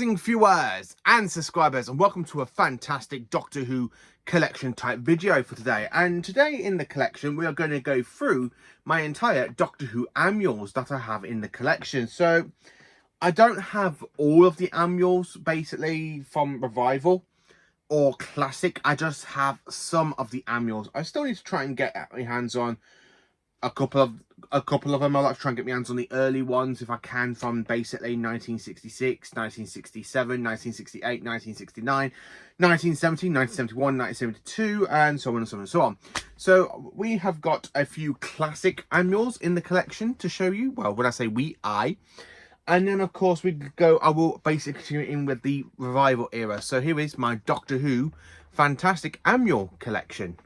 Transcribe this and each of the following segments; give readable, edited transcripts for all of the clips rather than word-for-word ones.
amazing viewers and subscribers, and welcome to a fantastic Doctor Who collection type video for today. And today in the collection we are going to go through my entire Doctor Who annuals that I have in the collection. So I don't have all of the annuals basically from Revival or Classic. I just have some of the annuals. I still need to try and get my hands on a couple of them. I like to try and get my hands on the early ones if I can, from basically 1966, 1967, 1968, 1969, 1970, 1971, 1972, and so on and so on and so on. So we have got a few classic annuals in the collection to show you. Well, when I say we, I. And then, of course, I will basically continue in with the Revival era. So here is my Doctor Who fantastic annual collection.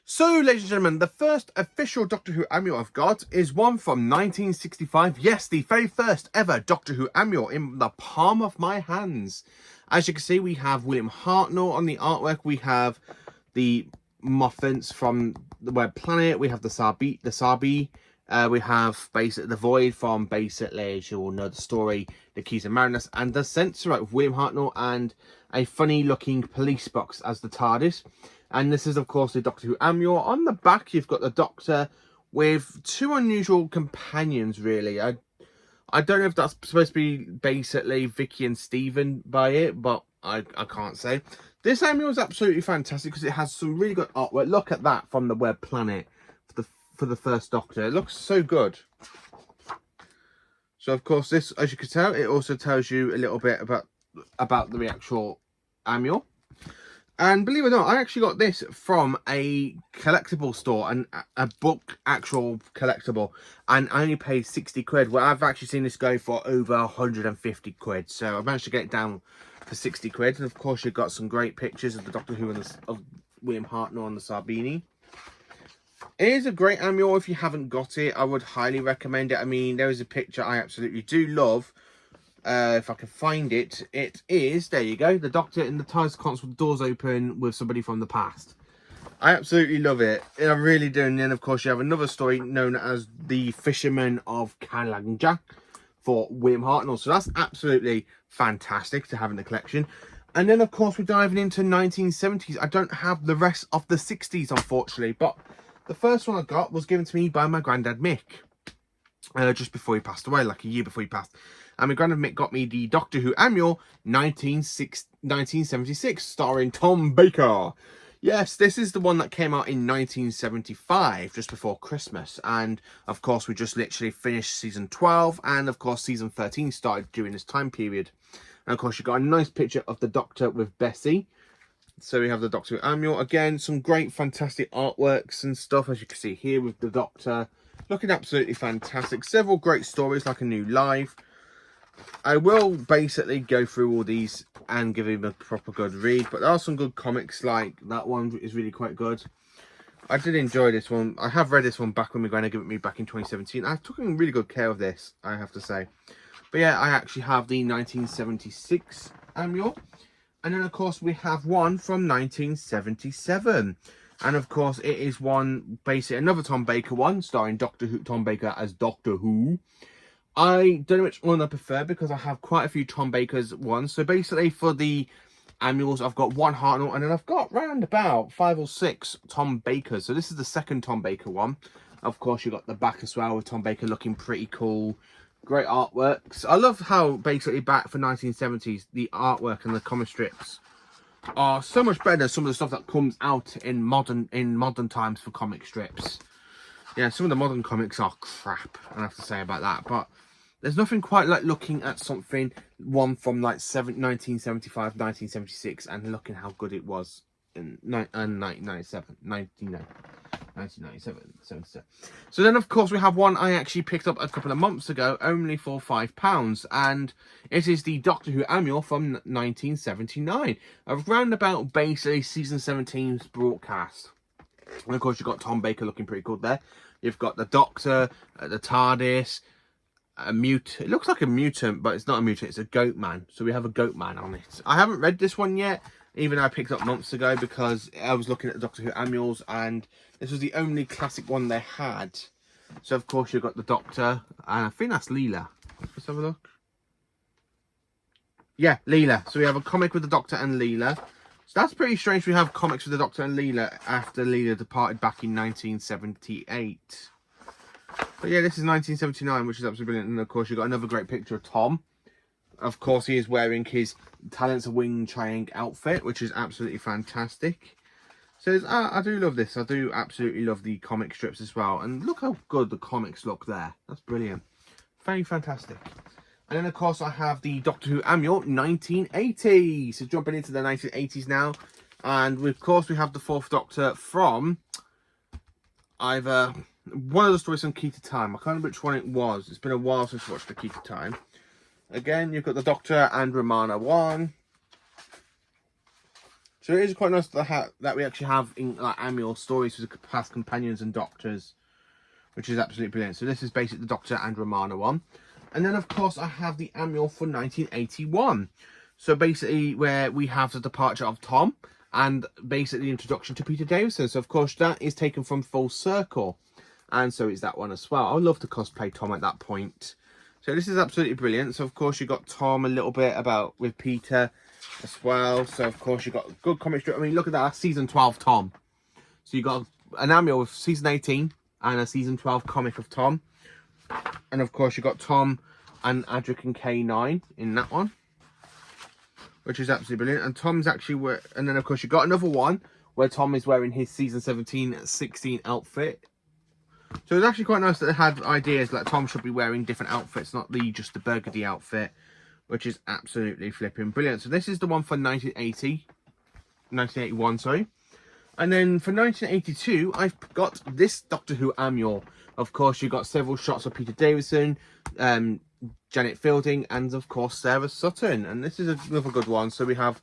So, ladies and gentlemen, the first official Doctor Who annual I've got is one from 1965. Yes, the very first ever Doctor Who annual in the palm of my hands. As you can see, we have William Hartnell on the artwork. We have the Moffats from the Web Planet. We have the Sabi. We have basically the Void from basically, as you all know the story, the Keys of Marinus, and the Censorite with William Hartnell and a funny looking police box as the TARDIS. And this is, of course, the Doctor Who annual. On the back, you've got the Doctor with two unusual companions, really. I don't know if that's supposed to be basically Vicky and Stephen by it, but I can't say. This annual is absolutely fantastic because it has some really good artwork. Look at that from the Web Planet for the first Doctor. It looks so good. So, of course, this, as you can tell, it also tells you a little bit about the actual annual. And believe it or not, I actually got this from a collectible store, and a book actual collectible, and I only paid 60 quid. Well, I've actually seen this go for over 150 quid, so I managed to get it down for 60 quid. And of course, you've got some great pictures of the Doctor Who and of William Hartnell and the Sarbini. It is a great annual. If you haven't got it, I would highly recommend it. I mean, there is a picture I absolutely do love. If I can find it, it is, there you go, the Doctor in the TARDIS console with the doors open with somebody from the past. I absolutely love it. I really do. And then, of course, you have another story known as The Fisherman of Kalanja for William Hartnell. So that's absolutely fantastic to have in the collection. And then, of course, we're diving into 1970s. I don't have the rest of the 60s, unfortunately. But the first one I got was given to me by my granddad, Mick. Just before he passed away, like a year before he passed. And my granddad Mick got me the Doctor Who annual 1976, starring Tom Baker. Yes, this is the one that came out in 1975, just before Christmas. And, of course, we just literally finished season 12. And, of course, season 13 started during this time period. And, of course, you got a nice picture of the Doctor with Bessie. So we have the Doctor Who annual. Again, some great, fantastic artworks and stuff, as you can see here with the Doctor. Looking absolutely fantastic. Several great stories, like A New Life. I will basically go through all these and give him a proper good read. But there are some good comics, like that one is really quite good. I did enjoy this one. I have read this one back when my granny gave it me back in 2017. I took really good care of this, I have to say. But yeah, I actually have the 1976 annual. And then, of course, we have one from 1977. And, of course, it is one, basically, another Tom Baker one, starring Doctor Who, Tom Baker as Doctor Who. I don't know which one I prefer because I have quite a few Tom Baker's ones. So, basically, for the annuals, I've got one Hartnell, and then I've got round about 5 or 6 Tom Bakers. So, this is the second Tom Baker one. Of course, you've got the back as well with Tom Baker looking pretty cool. Great artworks. I love how basically back for 1970s, the artwork and the comic strips are so much better than some of the stuff that comes out in modern times for comic strips. Yeah, some of the modern comics are crap, I have to say about that. But there's nothing quite like looking at one from like 1975, 1976, and looking how good it was in 1997, 77. So then, of course, we have one I actually picked up a couple of months ago, only for £5, and it is the Doctor Who annual from 1979, around about basically season 17's broadcast. And of course, you've got Tom Baker looking pretty good there. You've got the Doctor, the TARDIS, a mute. It looks like a mutant, but it's not a mutant. It's a goat man. So we have a goat man on it. I haven't read this one yet, even though I picked up months ago, because I was looking at the Doctor Who annuals, and this was the only classic one they had. So, of course, you've got the Doctor, and I think that's Leela. Let's have a look. Yeah, Leela. So we have a comic with the Doctor and Leela. So that's pretty strange. We have comics with the Doctor and Leela after Leela departed back in 1978. But yeah, this is 1979, which is absolutely brilliant. And of course, you've got another great picture of Tom. Of course, he is wearing his Talents of Wing Chiang outfit, which is absolutely fantastic. So I do love this. I do absolutely love the comic strips as well. And look how good the comics look there. That's brilliant. Very fantastic. And then, of course, I have the Doctor Who Annual 1980. So jumping into the 1980s now. And, of course, we have the Fourth Doctor from either one of the stories from Key to Time. I can't remember which one it was. It's been a while since I watched the Key to Time. Again, you've got the Doctor and Romana 1. So it is quite nice that we actually have in, like, annual stories with past companions and doctors, which is absolutely brilliant. So this is basically the Doctor and Romana 1. And then, of course, I have the annual for 1981. So basically where we have the departure of Tom and basically the introduction to Peter Davison. So, of course, that is taken from Full Circle. And so is that one as well. I would love to cosplay Tom at that point. So this is absolutely brilliant. So, of course, you've got Tom a little bit about with Peter as well. So, of course, you've got a good comic strip. I mean, look at that. That's season 12 Tom. So you've got an annual with season 18 and a season 12 comic of Tom. And, of course, you've got Tom and Adric and K9 in that one, which is absolutely brilliant. And Tom's actually... And then, of course, you've got another one where Tom is wearing his season 17-16 outfit. So it's actually quite nice that they had ideas like Tom should be wearing different outfits, not just the burgundy outfit, which is absolutely flipping brilliant. So this is the one for 1981, sorry. And then for 1982, I've got this Doctor Who annual. Of course, you've got several shots of Peter Davison, Janet Fielding, and of course Sarah Sutton. And this is another good one. So we have...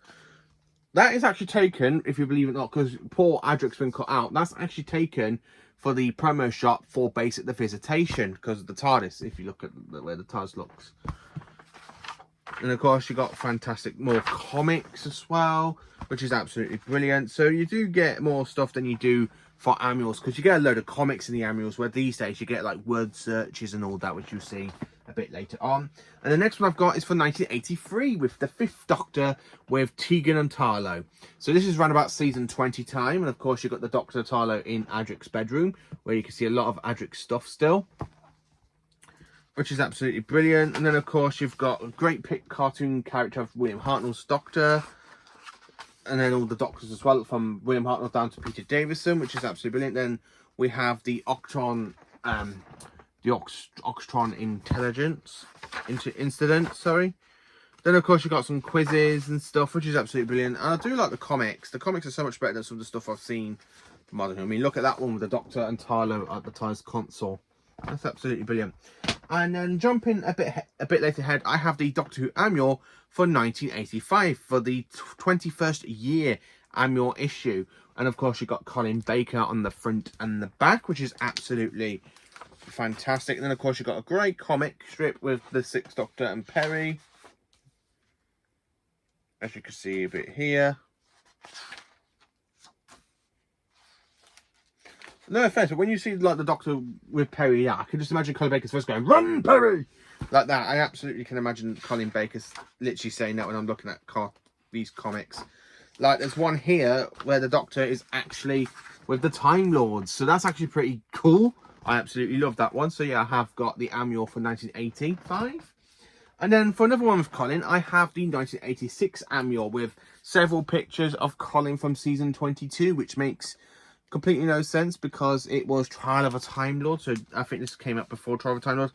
That is actually taken, if you believe it or not, because poor Adric's been cut out. That's actually taken for the promo shot for Basic the Visitation, because of the TARDIS, if you look at the way the TARDIS looks. And of course, you got fantastic more comics as well, which is absolutely brilliant. So you do get more stuff than you do for annuals, because you get a load of comics in the annuals, where these days you get like word searches and all that, which you'll see a bit later on. And the next one I've got is for 1983 with the Fifth Doctor with Tegan and Tarlo. So this is around about season 20 time, and of course you've got the Doctor Tarlo in Adric's bedroom, where you can see a lot of Adric's stuff still, which is absolutely brilliant. And then of course you've got a great cartoon character of William Hartnell's Doctor, and then all the Doctors as well, from William Hartnell down to Peter Davison, which is absolutely brilliant. Then we have the Octron, Octron incident, sorry. Then of course you've got some quizzes and stuff, which is absolutely brilliant. And I do like the comics. The comics are so much better than some of the stuff I've seen from Modern Who. I mean, look at that one with the Doctor and Tarlo at the TARDIS console. That's absolutely brilliant. And then jumping a bit later ahead, I have the Doctor Who annual for 1985 for the 21st year annual issue. And of course you've got Colin Baker on the front and the back, which is absolutely fantastic. And then of course you've got a great comic strip with the Sixth Doctor and Perry, as you can see a bit here. No offense, but when you see like the Doctor with Perry, yeah, I can just imagine Colin Baker's voice going, "Run, Perry!" like that. I absolutely can imagine Colin Baker's literally saying that when I'm looking at these comics. Like there's one here where the Doctor is actually with the Time Lords, so that's actually pretty cool. I absolutely love that one. So yeah, I have got the annual for 1985. And then for another one with Colin, I have the 1986 annual with several pictures of Colin from season 22, which makes completely no sense because it was Trial of a Time Lord. So I think this came up before Trial of a Time Lord.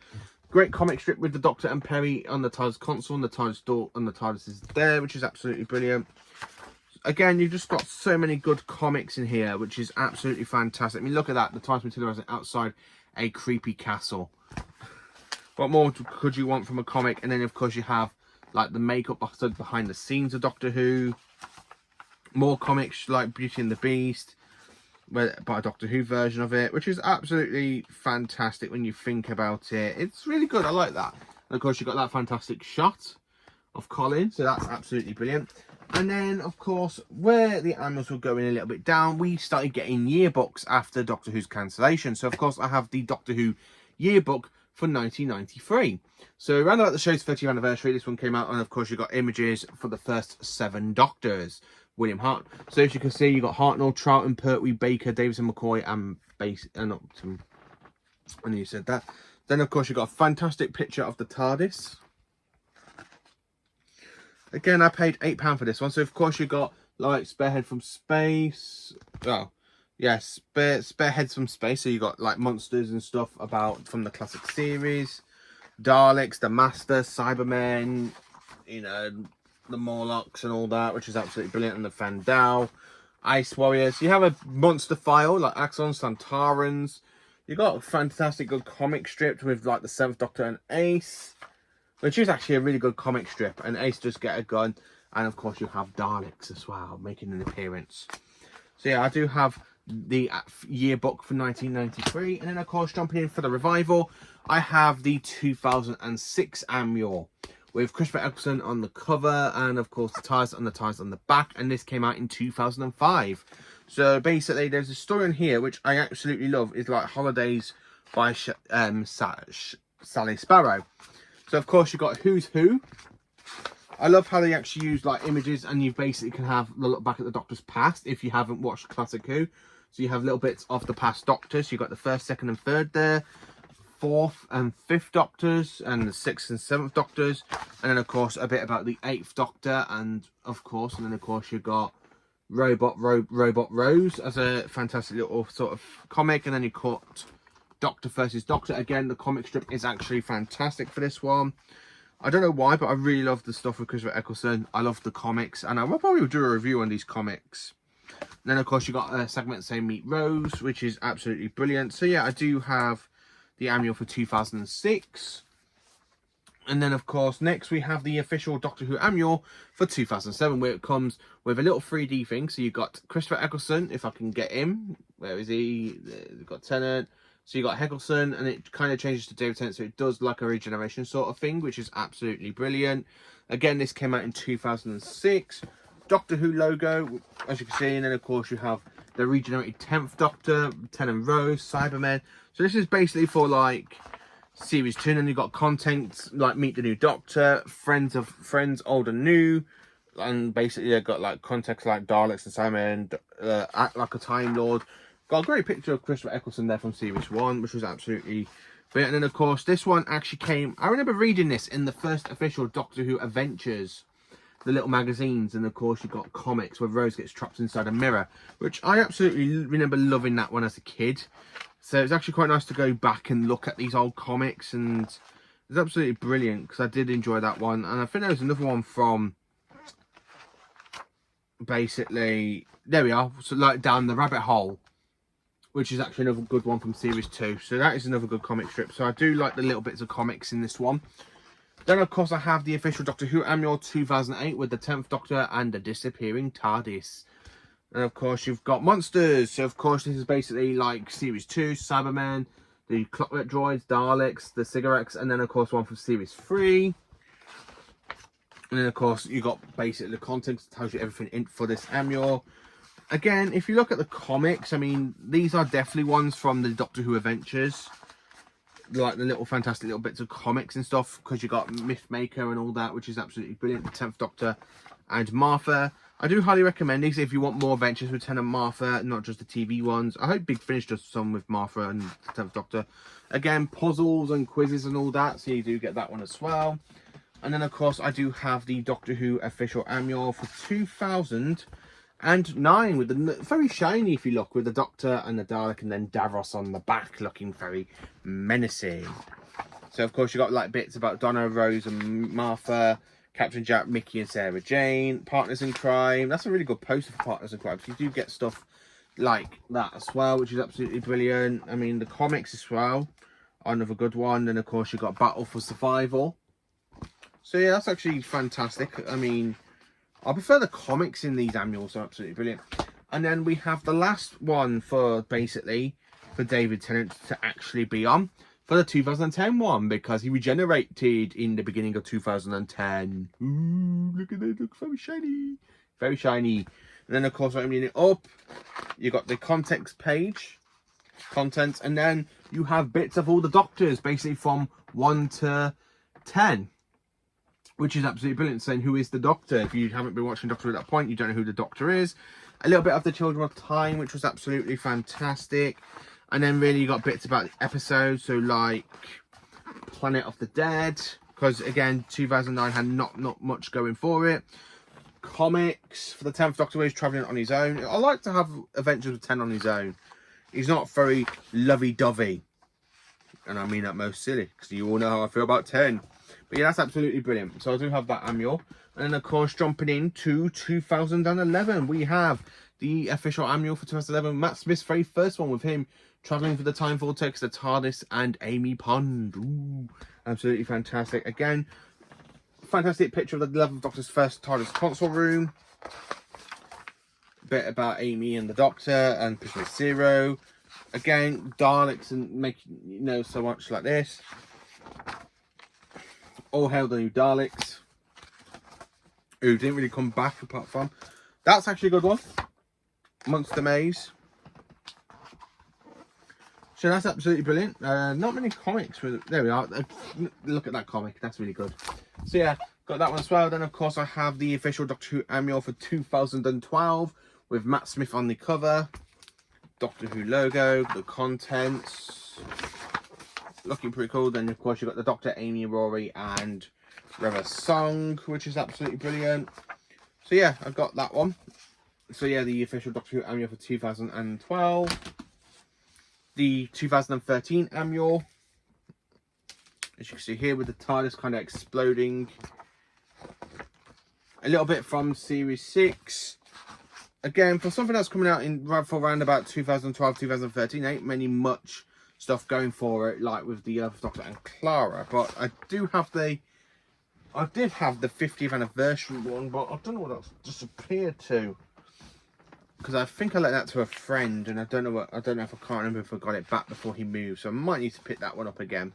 Great comic strip with the Doctor and Perry on the TARDIS console, and the TARDIS door and the TARDIS is there, which is absolutely brilliant. Again, you've just got so many good comics in here, which is absolutely fantastic. I mean, look at that. The TARDIS materializing outside a creepy castle. What more could you want from a comic? And then, of course, you have like the makeup behind the scenes of Doctor Who. More comics like Beauty and the Beast, but a Doctor Who version of it, which is absolutely fantastic when you think about it. It's really good. I like that. And of course, you've got that fantastic shot of Colin, so that's absolutely brilliant. And then, of course, where the annuals were going a little bit down, we started getting yearbooks after Doctor Who's cancellation. So, of course, I have the Doctor Who yearbook for 1993. So around about the show's 30th anniversary, this one came out, and of course you got images for the first 7 Doctors. William Hart. So as you can see, you got Hartnell, Troughton, Pertwee, Baker, Davison, McCoy, and Upton. And you said that. Then of course you got a fantastic picture of the TARDIS. Again, I paid £8 for this one. So of course you got like Sparehead from Space. Oh, yes, Spareheads from Space. So you got like monsters and stuff about from the classic series. Daleks, the Master, Cybermen, you know, the Morlocks and all that, which is absolutely brilliant, and the Fandal, Ice Warriors. You have a monster file like Axon, Santarans. You got a fantastic good comic strip with like the 7th Doctor and Ace, which is actually a really good comic strip. And Ace does get a gun, and of course you have Daleks as well making an appearance. So yeah, I do have the yearbook for 1993, and then of course jumping in for the revival, I have the 2006 annual with Christopher Eccleston on the cover, and of course the ties on the back, and this came out in 2005. So basically there's a story in here which I absolutely love. It's like Holidays by Sally Sparrow. So of course you've got Who's Who. I love how they actually use like images, and you basically can have a look back at the Doctor's past if you haven't watched Classic Who. So you have little bits of the past Doctors. You've got the 1st, 2nd and 3rd there, 4th and 5th Doctors, and the 6th and 7th Doctors, and then of course a bit about the 8th Doctor, and of course you got Robot Rose as a fantastic little sort of comic, and then you got Doctor versus Doctor. Again, the comic strip is actually fantastic for this one. I don't know why, but I really love the stuff with Christopher Eccleston. I love the comics, and I will probably do a review on these comics. And then of course you got a segment saying Meet Rose, which is absolutely brilliant. So yeah, I do have the annual for 2006. And then of course next we have the official Doctor Who annual for 2007, where it comes with a little 3D thing. So you got Christopher Eccleston, if I can get him. Where is he? We've got Tennant. So you got Eccleston, and it kind of changes to David Tennant, so it does like a regeneration sort of thing, which is absolutely brilliant. Again, this came out in 2006. Doctor Who logo, as you can see, and then of course you have the regenerated 10th Doctor, Tennant Rose, Cybermen. So this is basically for like series 2, and then you've got content like Meet the New Doctor, Friends, Old and New, and basically they've got like context like Daleks and Cybermen, Act Like a Time Lord. Got a great picture of Christopher Eccleston there from series 1, which was absolutely brilliant. And then of course this one actually came, I remember reading this in the first official Doctor Who Adventures, the little magazines, and of course you've got comics where Rose gets trapped inside a mirror, which I absolutely remember loving that one as a kid. So it's actually quite nice to go back and look at these old comics, and it's absolutely brilliant because I did enjoy that one. And I think there was another one from basically, there we are, so like Down the Rabbit Hole, which is actually another good one from series 2. So that is another good comic strip. So I do like the little bits of comics in this one. Then, of course, I have the official Doctor Who annual 2008 with the 10th Doctor and the disappearing TARDIS. And, of course, you've got monsters. So, of course, this is basically like Series 2, Cybermen, the Clockwork Droids, Daleks, the Cigarettes, and then, of course, one from Series 3. And then, of course, you got basically the context that tells you everything in for this annual. Again, if you look at the comics, I mean, these are definitely ones from the Doctor Who Adventures. Like the little fantastic little bits of comics and stuff, because you got Mythmaker and all that, which is absolutely brilliant. The 10th Doctor and Martha. I do highly recommend these if you want more adventures with Tennant and Martha, not just the TV ones. I hope Big Finish does some with Martha and the 10th Doctor. Again, puzzles and quizzes and all that, so you do get that one as well. And then, of course, I do have the Doctor Who official annual for 2009 with the very shiny, if you look, with the Doctor and the Dalek, and then Davros on the back looking very menacing. So of course you got like bits about Donna, Rose and Martha, Captain Jack, Mickey and Sarah Jane, Partners in Crime. That's a really good poster for Partners in Crime. So you do get stuff like that as well, which is absolutely brilliant. I mean, the comics as well are another good one. Then of course you got Battle for Survival. So yeah, that's actually fantastic. I mean, I prefer the comics in these annuals, they're absolutely brilliant. And then we have the last one for basically for David Tennant to actually be on for the 2010 one, because he regenerated in the beginning of 2010. Ooh, look at it, looks very shiny. Very shiny. And then of course, opening it up, you got the context page. contents, and then you have bits of all the Doctors, basically from 1 to 10, which is absolutely brilliant, saying who is the Doctor. If you haven't been watching Doctor at that point, you don't know who the Doctor is. A little bit of the Children of Time, which was absolutely fantastic. And then really you got bits about the episodes, so like Planet of the Dead, because again 2009 had not much going for it. Comics for the 10th Doctor, where he's travelling on his own. I like to have Adventures with 10 on his own. He's not very lovey-dovey, and I mean that most silly, because you all know how I feel about 10. But yeah, that's absolutely brilliant. So I do have that annual. And then of course, jumping into 2011, we have the official annual for 2011, Matt Smith's very first one, with him travelling for the Time Vortex, the TARDIS, and Amy Pond. Ooh, absolutely fantastic. Again, fantastic picture of the 11th Doctor's first TARDIS console room. Bit about Amy and the Doctor and Prisoner Zero. Again, Daleks and making, you know, so much like this. All hail the new Daleks, who didn't really come back apart from. That's actually a good one. Monster Maze. So that's absolutely brilliant. Not many comics. There we are. Look at that comic. That's really good. So yeah, got that one as well. Then of course I have the official Doctor Who annual for 2012 with Matt Smith on the cover. Doctor Who logo, the contents. Looking pretty cool. Then of course you've got the Doctor, Amy, Rory, and River Song, which is absolutely brilliant. So yeah, I've got that one. So yeah, the official Doctor Who annual for 2012. The 2013 annual, as you can see here, with the TARDIS kind of exploding. A little bit from Series 6. Again, for something that's coming out in for around about 2012, 2013, ain't much stuff going for it, like with the 11th Doctor and Clara. But I did have the 50th anniversary one, but I don't know what that's disappeared to, because I think I let that to a friend, and I don't know if I can't remember if I got it back before he moved, so I might need to pick that one up again.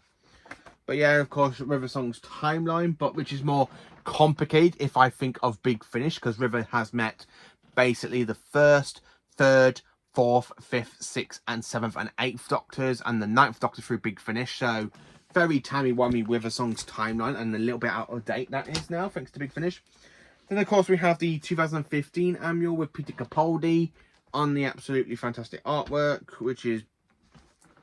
But yeah, of course, River Song's timeline, but which is more complicated if I think of Big Finish, because River has met basically the 1st, 3rd, 4th, 5th, 6th, and 7th and 8th Doctors, and the 9th Doctor through Big Finish. So very timey-wimey River Song's timeline, and a little bit out of date that is now, thanks to Big Finish. Then of course we have the 2015 annual with Peter Capaldi on the absolutely fantastic artwork, which is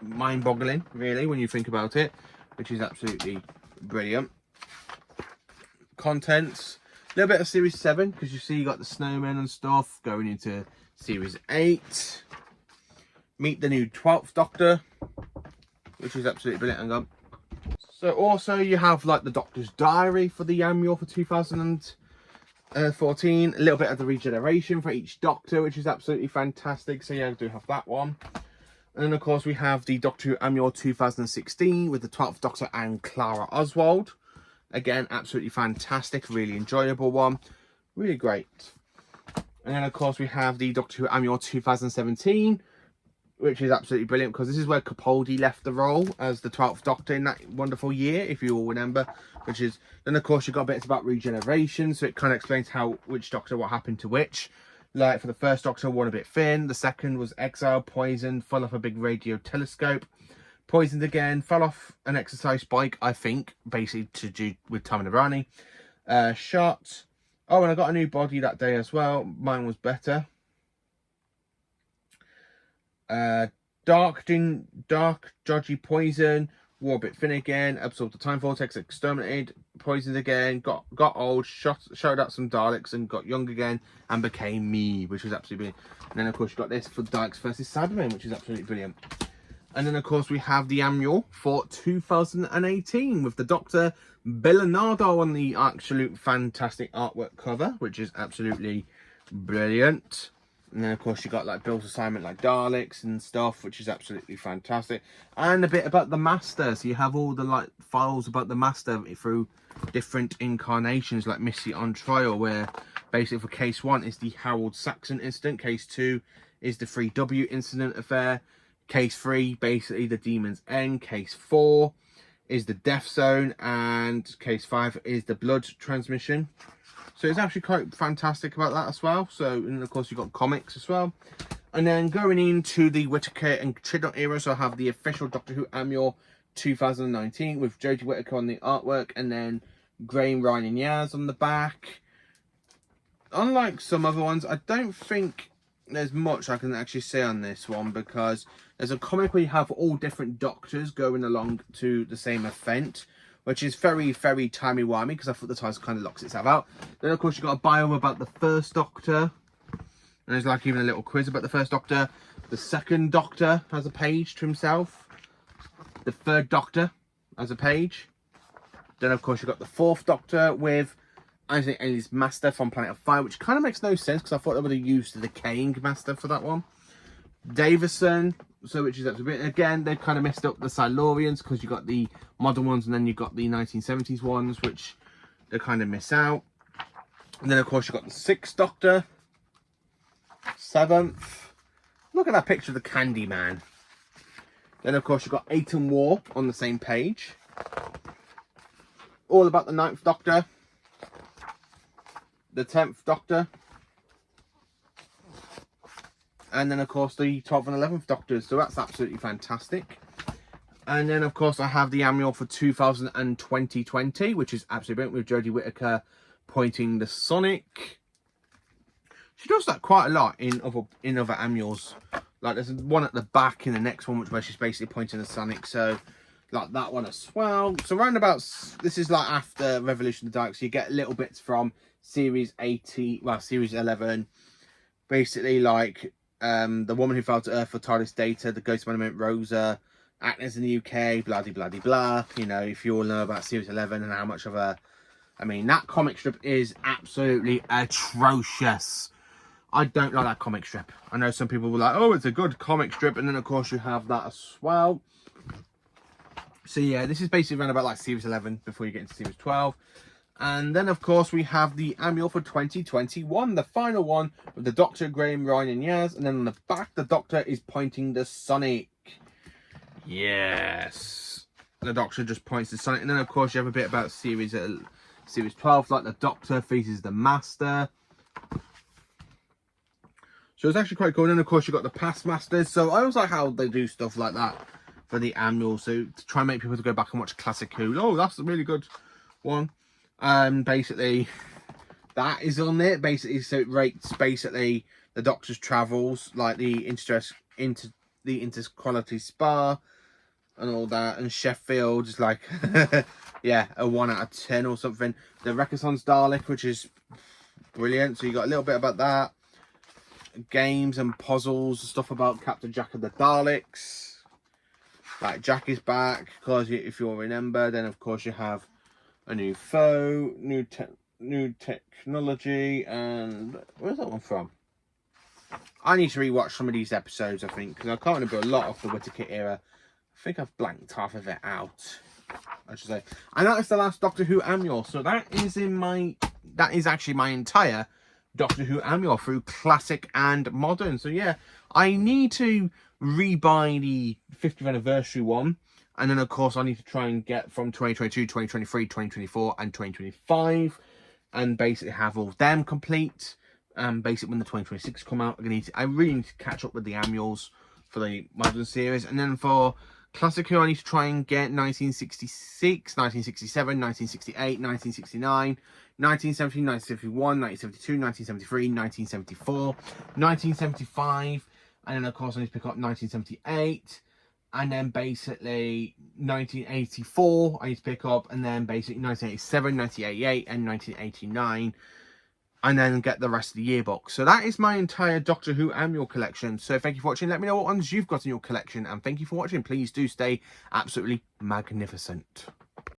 mind-boggling really when you think about it, which is absolutely brilliant. Contents, a little bit of Series 7, because you see you got the snowmen and stuff going into Series 8. Meet the new 12th Doctor, which is absolutely brilliant. Hang on. So also you have like the Doctor's Diary for the annual for 2014. A little bit of the regeneration for each Doctor, which is absolutely fantastic. So yeah, I do have that one. And then of course we have the Doctor Who annual 2016 with the 12th Doctor and Clara Oswald. Again, absolutely fantastic, really enjoyable one, really great. And then of course we have the Doctor Who annual 2017, which is absolutely brilliant, because this is where Capaldi left the role as the 12th Doctor in that wonderful year, if you all remember. Which is, then of course you've got bits about regeneration, so it kind of explains which Doctor, what happened to which. Like for the first Doctor, one a bit thin, the second was exiled, poisoned, fell off a big radio telescope, poisoned again, fell off an exercise bike, I think, basically to do with Tamina Rani. Shot. Oh, and I got a new body that day as well. Mine was better. Dark, dodgy poison, wore a bit thin again, absorbed the Time Vortex, exterminated, poisoned again, got old, showed out some Daleks and got young again and became me, which was absolutely brilliant. And then of course you got this for Daleks versus Cybermen, which is absolutely brilliant. And then of course we have the annual for 2018 with the Doctor Bellinardo on the absolute fantastic artwork cover, which is absolutely brilliant. And then of course you got like Bill's assignment, like Daleks and stuff, which is absolutely fantastic. And a bit about the Master, so you have all the like files about the Master through different incarnations, like Missy on Trial, where basically for case 1 is the Harold Saxon incident, case 2 is the 3W incident affair, case 3 basically the Demon's End, case 4 is the Death Zone, and case 5 is the Blood Transmission. So it's actually quite fantastic about that as well. So, and of course you've got comics as well. And then going into the Whittaker and Chibnall era, so I have the official Doctor Who annual 2019 with Jodie Whittaker on the artwork, and then Graham, Ryan and Yaz on the back. Unlike some other ones, I don't think there's much I can actually say on this one, because there's a comic where you have all different Doctors going along to the same event, which is very, very timey-wimey, because I thought the title kind of locks itself out. Then, of course, you've got a bio about the first Doctor. And there's like even a little quiz about the first Doctor. The second Doctor has a page to himself. The third Doctor has a page. Then, of course, you've got the fourth Doctor with Anthony Ainley's Master from Planet of Fire, which kind of makes no sense because I thought they would have used the Decaying Master for that one. Davison, so which is up to a bit. Again, they've kind of messed up the Silurians because you've got the modern ones and then you've got the 1970s ones, which they kind of miss out. And then, of course, you've got the sixth Doctor. Seventh. Look at that picture of the Candyman. Then, of course, you've got Aiton War on the same page. All about the 9th Doctor. The 10th Doctor. And then, of course, the 12th and 11th Doctors. So that's absolutely fantastic. And then, of course, I have the annual for 2020, which is absolutely brilliant, with Jodie Whittaker pointing the Sonic. She does that quite a lot in other annuals. Like there's one at the back in the next one, where she's basically pointing the Sonic. So like that one as well. So roundabouts, this is like after Revolution of the Daleks. So you get little bits from series 11. Basically like the woman who fell to Earth for TARDIS Data, the Ghost Monument, Rosa, Agnes in the UK, blah blah blah blah. You know, if you all know about series 11 and how much of a, I mean, that comic strip is absolutely atrocious. I don't like that comic strip. I know some people were like, oh, it's a good comic strip. And then, of course, you have that as well. So, yeah, this is basically around about like Series 11 before you get into Series 12. And then, of course, we have the annual for 2021, the final one with the Doctor, Graham, Ryan and Yaz. And then on the back, the Doctor is pointing the Sonic. Yes. The Doctor just points the Sonic. And then, of course, you have a bit about Series 12, like the Doctor faces the Master. So it's actually quite cool. And then, of course, you've got the Past Masters. So I always like how they do stuff like that for the annual. So to try and make people to go back and watch Classic Who. Oh, that's a really good one. Basically, that is on it. Basically, so it rates basically the Doctor's travels, like the Interquality Spa and all that. And Sheffield is like, yeah, a 1 out of 10 or something. The Renaissance Dalek, which is brilliant. So you got a little bit about that. Games and puzzles, stuff about Captain Jack and the Daleks. Like Jack is back, because if you'll remember, then of course you have a new foe, new technology, and where's that one from? I need to rewatch some of these episodes, I think, because I can't remember a lot of the Whittaker era. I think I've blanked half of it out, I should say. And that is the last Doctor Who annual. So that is actually my entire Doctor Who annual through classic and modern. So yeah, I need to rebuy the 50th anniversary one, and then of course I need to try and get from 2022, 2023, 2024 and 2025, and basically have all of them complete. Basically when the 2026 come out, I really need to catch up with the annuals for the modern series. And then for Classic Who, I need to try and get 1966, 1967, 1968, 1969, 1970, 1971, 1972, 1973, 1974, 1975, and then of course I need to pick up 1978, and then basically 1984 I need to pick up, and then basically 1987, 1988, and 1989, and then get the rest of the yearbook. So that is my entire Doctor Who annual collection. So thank you for watching. Let me know what ones you've got in your collection, and thank you for watching. Please do stay absolutely magnificent.